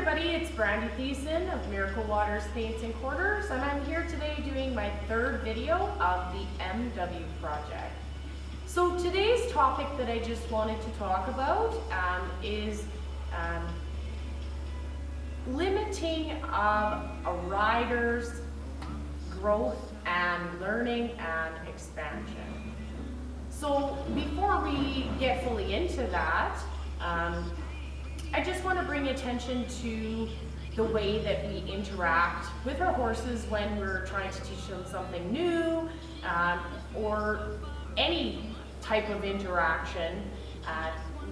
everybody, it's Brandy Thiessen of Miracle Waters Paints and Quarters, and I'm here today doing my third video of the MW project. So today's topic that I just wanted to talk about is limiting of a rider's growth and learning and expansion. So before we get fully into that, I just want to bring attention to the way that we interact with our horses when we're trying to teach them something new, or any type of interaction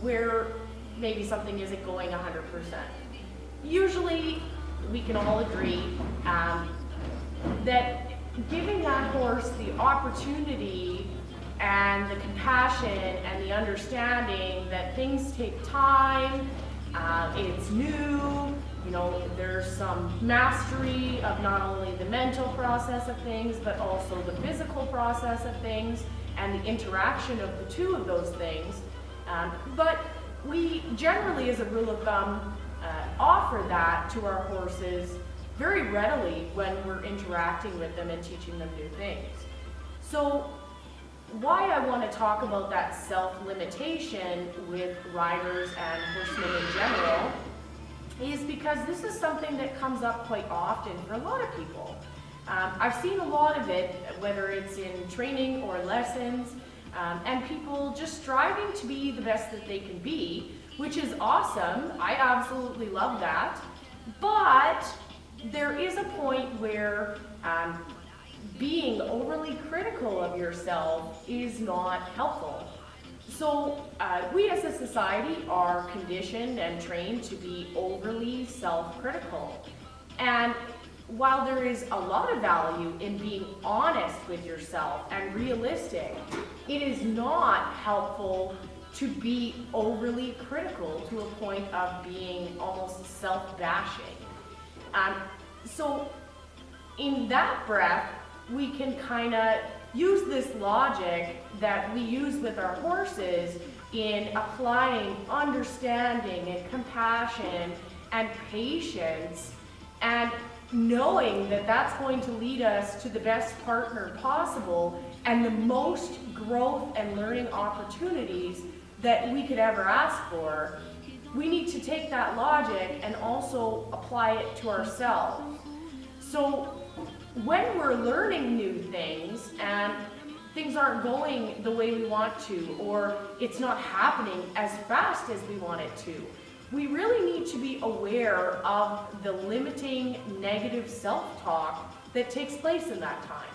where maybe something isn't going 100%. Usually we can all agree that giving that horse the opportunity and the compassion and the understanding that things take time, it's new, there's some mastery of not only the mental process of things, but also the physical process of things and the interaction of the two of those things. But we generally, as a rule of thumb, offer that to our horses very readily when we're interacting with them and teaching them new things. So why I want to talk about that self-limitation with riders and horsemen in general is because this is something that comes up quite often for a lot of people. I've seen a lot of it, whether it's in training or lessons, and people just striving to be the best that they can be, which is awesome. I absolutely love that. But there is a point where being overly critical of yourself is not helpful. So we as a society are conditioned and trained to be overly self-critical. And while there is a lot of value in being honest with yourself and realistic, it is not helpful to be overly critical to a point of being almost self-bashing. So in that breath, we can kind of use this logic that we use with our horses in applying understanding and compassion and patience, and knowing that that's going to lead us to the best partner possible and the most growth and learning opportunities that we could ever ask for. We need to take that logic and also apply it to ourselves. So when we're learning new things and things aren't going the way we want to, or it's not happening as fast as we want it to, we really need to be aware of the limiting negative self-talk that takes place in that time.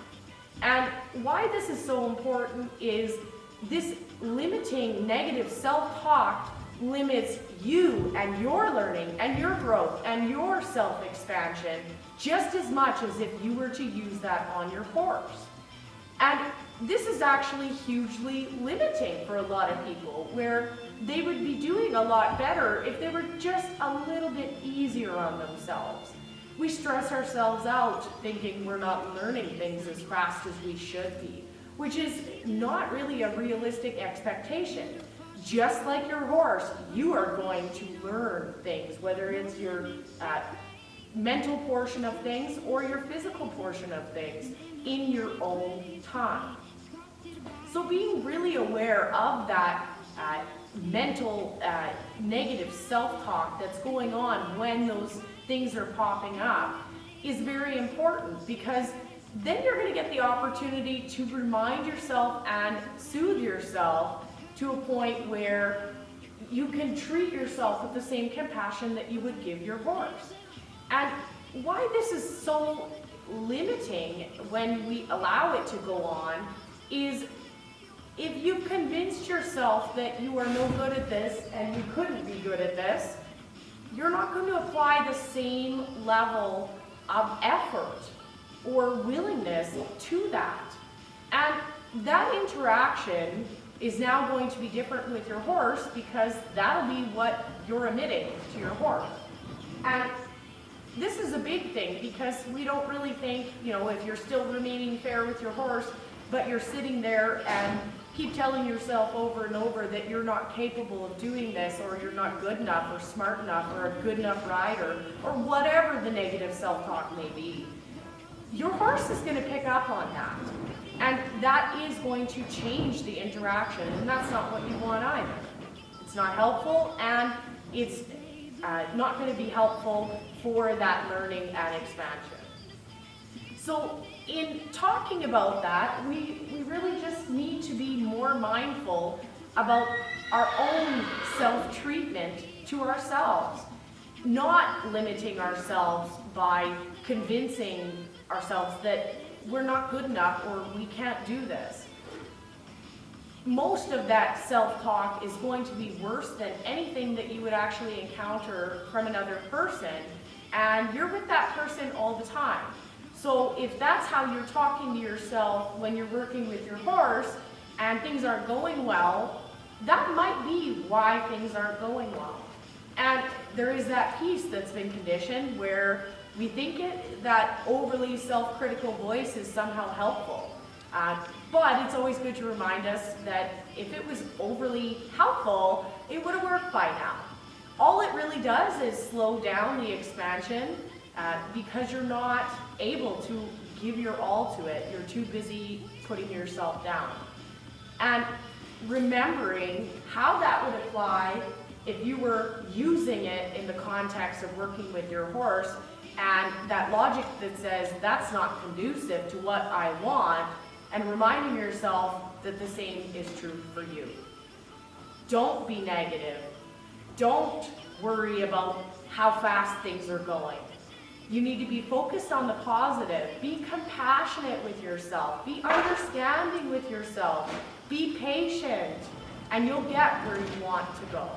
And why this is so important is this limiting negative self-talk limits you and your learning and your growth and your self-expansion just as much as if you were to use that on your horse. And this is actually hugely limiting for a lot of people, where they would be doing a lot better if they were just a little bit easier on themselves. We stress ourselves out thinking we're not learning things as fast as we should be, which is not really a realistic expectation. Just like your horse, you are going to learn things, whether it's your mental portion of things or your physical portion of things in your own time. So being really aware of that mental negative self-talk that's going on when those things are popping up is very important, because then you're going to get the opportunity to remind yourself and soothe yourself to a point where you can treat yourself with the same compassion that you would give your horse. And why this is so limiting when we allow it to go on is if you've convinced yourself that you are no good at this and you couldn't be good at this, you're not going to apply the same level of effort or willingness to that. And that interaction is now going to be different with your horse, because that'll be what you're emitting to your horse. And this is a big thing, because we don't really think, if you're still remaining fair with your horse, but you're sitting there and keep telling yourself over and over that you're not capable of doing this, or you're not good enough or smart enough or a good enough rider, or whatever the negative self-talk may be, your horse is going to pick up on that. And that is going to change the interaction, and that's not what you want either. It's not helpful, and it's not going to be helpful for that learning and expansion. So in talking about that, we really just need to be more mindful about our own self-treatment to ourselves, not limiting ourselves by convincing ourselves that we're not good enough or we can't do this. Most of that self-talk is going to be worse than anything that you would actually encounter from another person, and you're with that person all the time. So if that's how you're talking to yourself when you're working with your horse and things aren't going well, that might be why things aren't going well. And there is that piece that's been conditioned where we think that overly self-critical voice is somehow helpful. But it's always good to remind us that if it was overly helpful, it would have worked by now. All it really does is slow down the expansion because you're not able to give your all to it. You're too busy putting yourself down. And remembering how that would apply if you were using it in the context of working with your horse, and that logic that says that's not conducive to what I want, and reminding yourself that the same is true for you. Don't be negative. Don't worry about how fast things are going. You need to be focused on the positive. Be compassionate with yourself. Be understanding with yourself. Be patient, and you'll get where you want to go.